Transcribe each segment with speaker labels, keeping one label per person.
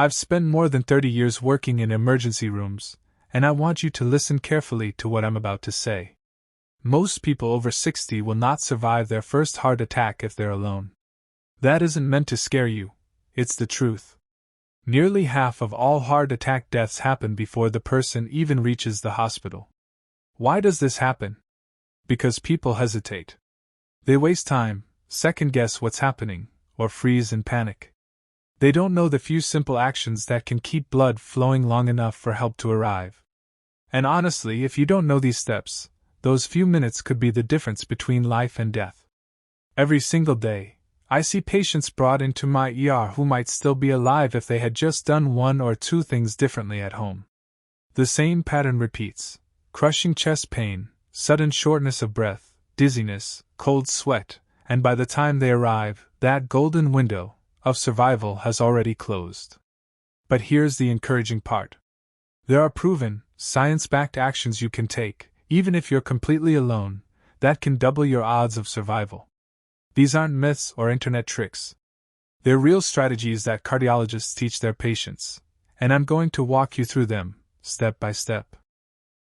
Speaker 1: I've spent more than 30 years working in emergency rooms, and I want you to listen carefully to what I'm about to say. Most people over 60 will not survive their first heart attack if they're alone. That isn't meant to scare you, it's the truth. Nearly half of all heart attack deaths happen before the person even reaches the hospital. Why does this happen? Because people hesitate. They waste time, second-guess what's happening, or freeze in panic. They don't know the few simple actions that can keep blood flowing long enough for help to arrive. And honestly, if you don't know these steps, those few minutes could be the difference between life and death. Every single day, I see patients brought into my ER who might still be alive if they had just done one or two things differently at home. The same pattern repeats: crushing chest pain, sudden shortness of breath, dizziness, cold sweat, and by the time they arrive, that golden window of survival has already closed. But here's the encouraging part. There are proven, science-backed actions you can take, even if you're completely alone, that can double your odds of survival. These aren't myths or internet tricks. They're real strategies that cardiologists teach their patients, and I'm going to walk you through them, step by step.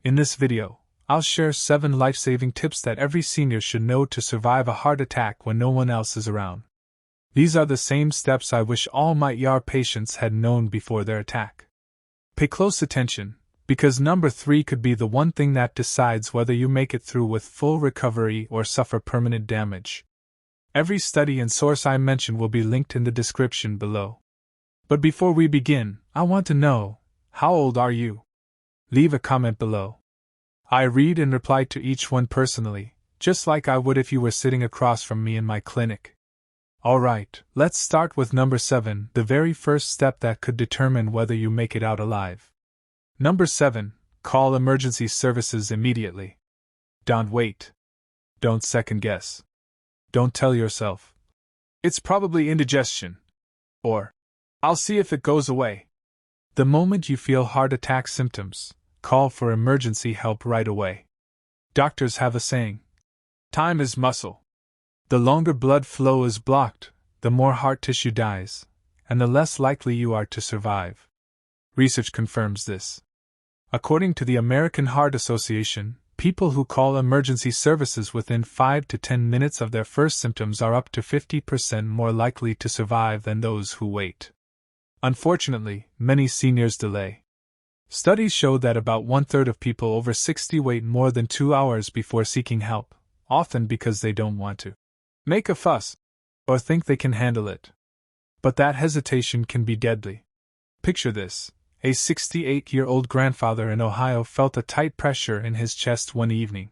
Speaker 1: In this video, I'll share 7 life-saving tips that every senior should know to survive a heart attack when no one else is around. These are the same steps I wish all my ER patients had known before their attack. Pay close attention, because number 3 could be the one thing that decides whether you make it through with full recovery or suffer permanent damage. Every study and source I mention will be linked in the description below. But before we begin, I want to know, how old are you? Leave a comment below. I read and reply to each one personally, just like I would if you were sitting across from me in my clinic. Alright, let's start with number 7, the very first step that could determine whether you make it out alive. Number 7, call emergency services immediately. Don't wait. Don't second guess. Don't tell yourself, it's probably indigestion. Or, I'll see if it goes away. The moment you feel heart attack symptoms, call for emergency help right away. Doctors have a saying: time is muscle. The longer blood flow is blocked, the more heart tissue dies, and the less likely you are to survive. Research confirms this. According to the American Heart Association, people who call emergency services within 5 to 10 minutes of their first symptoms are up to 50% more likely to survive than those who wait. Unfortunately, many seniors delay. Studies show that about 1/3 of people over 60 wait more than 2 hours before seeking help, often because they don't want to make a fuss or think they can handle it. But that hesitation can be deadly. Picture this. A 68-year-old grandfather in Ohio felt a tight pressure in his chest one evening.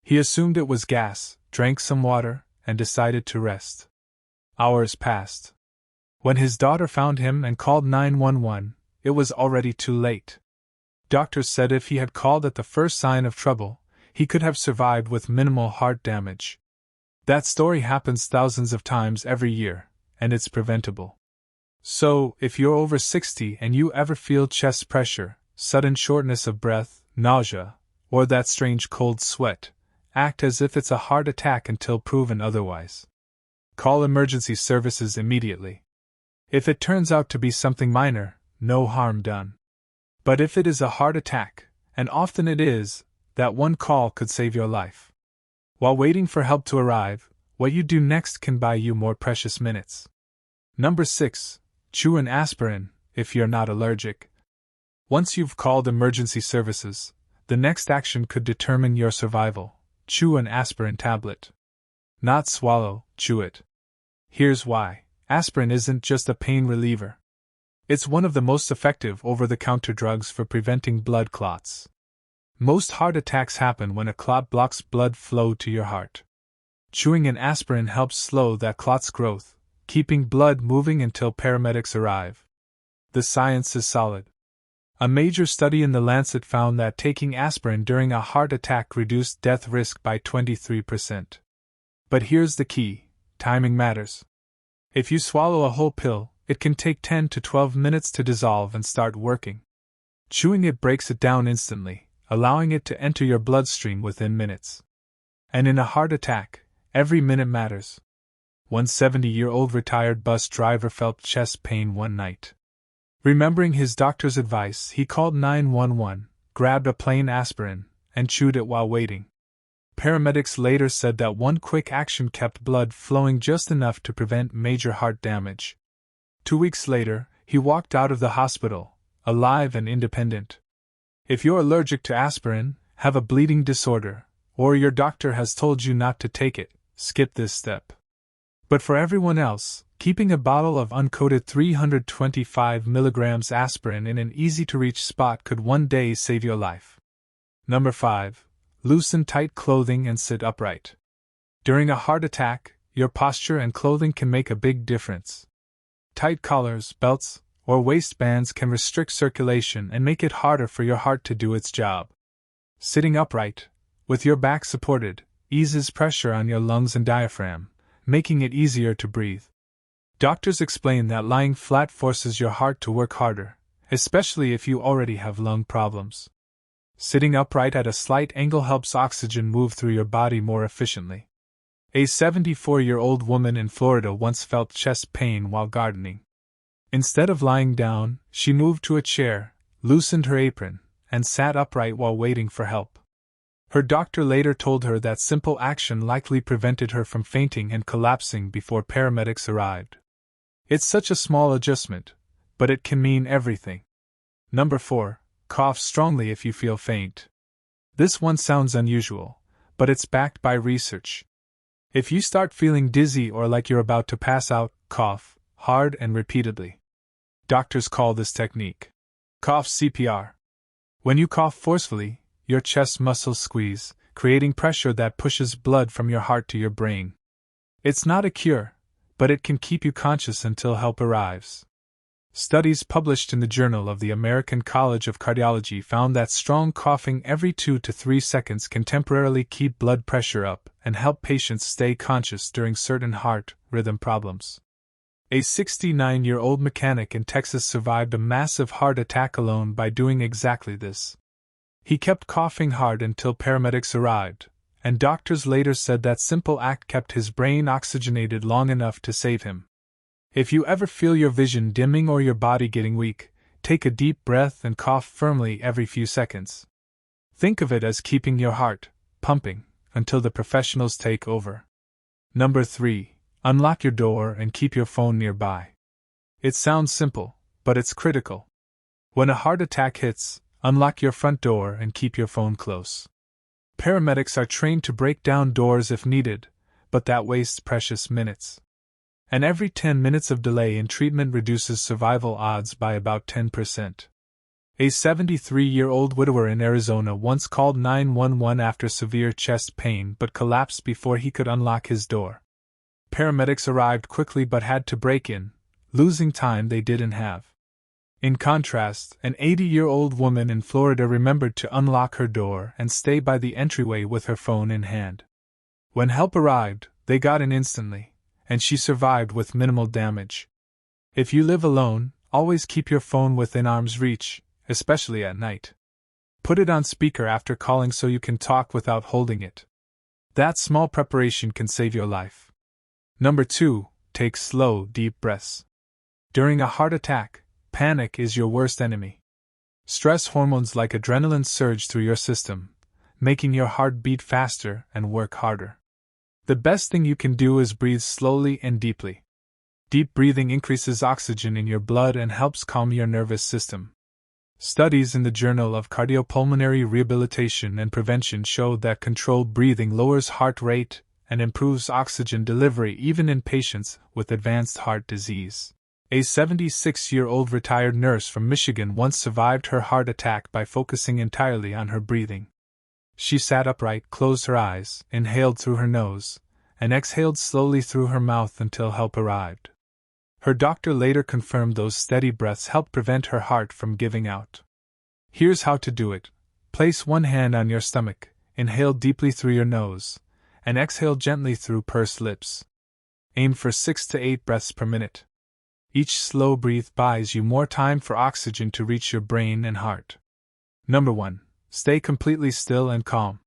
Speaker 1: He assumed it was gas, drank some water, and decided to rest. Hours passed. When his daughter found him and called 911, it was already too late. Doctors said if he had called at the first sign of trouble, he could have survived with minimal heart damage. That story happens thousands of times every year, and it's preventable. So, if you're over 60 and you ever feel chest pressure, sudden shortness of breath, nausea, or that strange cold sweat, act as if it's a heart attack until proven otherwise. Call emergency services immediately. If it turns out to be something minor, no harm done. But if it is a heart attack, and often it is, that one call could save your life. While waiting for help to arrive, what you do next can buy you more precious minutes. Number 6. Chew an aspirin, if you're not allergic. Once you've called emergency services, the next action could determine your survival. Chew an aspirin tablet. Not swallow, chew it. Here's why. Aspirin isn't just a pain reliever. It's one of the most effective over-the-counter drugs for preventing blood clots. Most heart attacks happen when a clot blocks blood flow to your heart. Chewing an aspirin helps slow that clot's growth, keeping blood moving until paramedics arrive. The science is solid. A major study in The Lancet found that taking aspirin during a heart attack reduced death risk by 23%. But here's the key: timing matters. If you swallow a whole pill, it can take 10 to 12 minutes to dissolve and start working. Chewing it breaks it down instantly, allowing it to enter your bloodstream within minutes. And in a heart attack, every minute matters. One 70-year-old retired bus driver felt chest pain one night. Remembering his doctor's advice, he called 911, grabbed a plain aspirin, and chewed it while waiting. Paramedics later said that one quick action kept blood flowing just enough to prevent major heart damage. 2 weeks later, he walked out of the hospital, alive and independent. If you're allergic to aspirin, have a bleeding disorder, or your doctor has told you not to take it, skip this step. But for everyone else, keeping a bottle of uncoated 325 mg aspirin in an easy-to-reach spot could one day save your life. Number 5. Loosen tight clothing and sit upright. During a heart attack, your posture and clothing can make a big difference. Tight collars, belts, or waistbands can restrict circulation and make it harder for your heart to do its job. Sitting upright, with your back supported, eases pressure on your lungs and diaphragm, making it easier to breathe. Doctors explain that lying flat forces your heart to work harder, especially if you already have lung problems. Sitting upright at a slight angle helps oxygen move through your body more efficiently. A 74-year-old woman in Florida once felt chest pain while gardening. Instead of lying down, she moved to a chair, loosened her apron, and sat upright while waiting for help. Her doctor later told her that simple action likely prevented her from fainting and collapsing before paramedics arrived. It's such a small adjustment, but it can mean everything. Number 4. Cough strongly if you feel faint. This one sounds unusual, but it's backed by research. If you start feeling dizzy or like you're about to pass out, cough hard and repeatedly. Doctors call this technique cough CPR. When you cough forcefully, your chest muscles squeeze, creating pressure that pushes blood from your heart to your brain. It's not a cure, but it can keep you conscious until help arrives. Studies published in the Journal of the American College of Cardiology found that strong coughing every 2 to 3 seconds can temporarily keep blood pressure up and help patients stay conscious during certain heart rhythm problems. A 69-year-old mechanic in Texas survived a massive heart attack alone by doing exactly this. He kept coughing hard until paramedics arrived, and doctors later said that simple act kept his brain oxygenated long enough to save him. If you ever feel your vision dimming or your body getting weak, take a deep breath and cough firmly every few seconds. Think of it as keeping your heart pumping until the professionals take over. Number 3. Unlock your door and keep your phone nearby. It sounds simple, but it's critical. When a heart attack hits, unlock your front door and keep your phone close. Paramedics are trained to break down doors if needed, but that wastes precious minutes. And every 10 minutes of delay in treatment reduces survival odds by about 10%. A 73-year-old widower in Arizona once called 911 after severe chest pain but collapsed before he could unlock his door. Paramedics arrived quickly but had to break in, losing time they didn't have. In contrast, an 80-year-old woman in Florida remembered to unlock her door and stay by the entryway with her phone in hand. When help arrived, they got in instantly, and she survived with minimal damage. If you live alone, always keep your phone within arm's reach, especially at night. Put it on speaker after calling so you can talk without holding it. That small preparation can save your life. Number 2. Take slow, deep breaths. During a heart attack, panic is your worst enemy. Stress hormones like adrenaline surge through your system, making your heart beat faster and work harder. The best thing you can do is breathe slowly and deeply. Deep breathing increases oxygen in your blood and helps calm your nervous system. Studies in the Journal of Cardiopulmonary Rehabilitation and Prevention showed that controlled breathing lowers heart rate and improves oxygen delivery even in patients with advanced heart disease. A 76-year-old retired nurse from Michigan once survived her heart attack by focusing entirely on her breathing. She sat upright, closed her eyes, inhaled through her nose, and exhaled slowly through her mouth until help arrived. Her doctor later confirmed those steady breaths helped prevent her heart from giving out. Here's how to do it. Place one hand on your stomach, inhale deeply through your nose, and exhale gently through pursed lips. Aim for 6 to 8 breaths per minute. Each slow breath buys you more time for oxygen to reach your brain and heart. Number 1. Stay completely still and calm.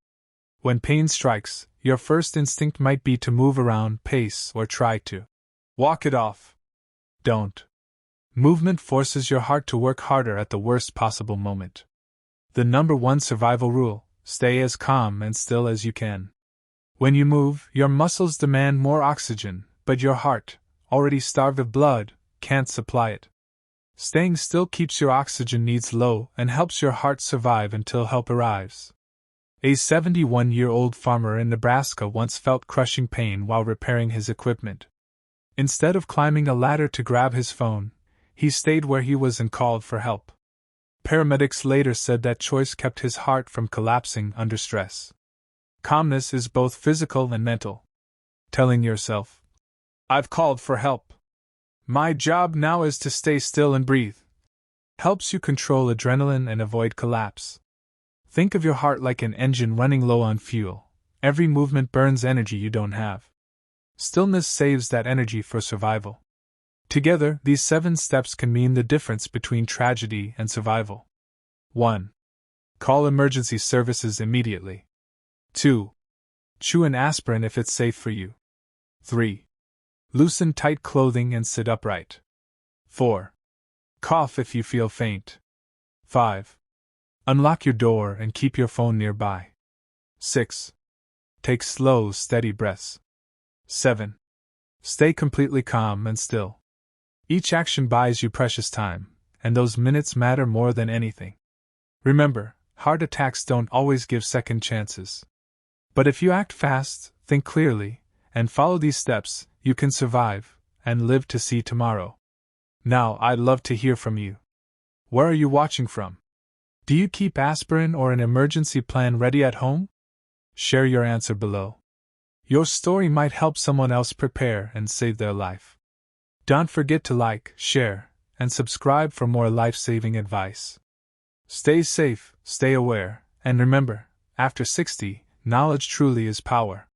Speaker 1: When pain strikes, your first instinct might be to move around, pace, or try to walk it off. Don't. Movement forces your heart to work harder at the worst possible moment. The number one survival rule: stay as calm and still as you can. When you move, your muscles demand more oxygen, but your heart, already starved of blood, can't supply it. Staying still keeps your oxygen needs low and helps your heart survive until help arrives. A 71-year-old farmer in Nebraska once felt crushing pain while repairing his equipment. Instead of climbing a ladder to grab his phone, he stayed where he was and called for help. Paramedics later said that choice kept his heart from collapsing under stress. Calmness is both physical and mental. Telling yourself, "I've called for help. My job now is to stay still and breathe," helps you control adrenaline and avoid collapse. Think of your heart like an engine running low on fuel. Every movement burns energy you don't have. Stillness saves that energy for survival. Together, these 7 steps can mean the difference between tragedy and survival. 1. Call emergency services immediately. 2. Chew an aspirin if it's safe for you. 3. Loosen tight clothing and sit upright. 4. Cough if you feel faint. 5. Unlock your door and keep your phone nearby. 6. Take slow, steady breaths. 7. Stay completely calm and still. Each action buys you precious time, and those minutes matter more than anything. Remember, heart attacks don't always give second chances. But if you act fast, think clearly, and follow these steps, you can survive and live to see tomorrow. Now, I'd love to hear from you. Where are you watching from? Do you keep aspirin or an emergency plan ready at home? Share your answer below. Your story might help someone else prepare and save their life. Don't forget to like, share, and subscribe for more life-saving advice. Stay safe, stay aware, and remember, after 60, knowledge truly is power.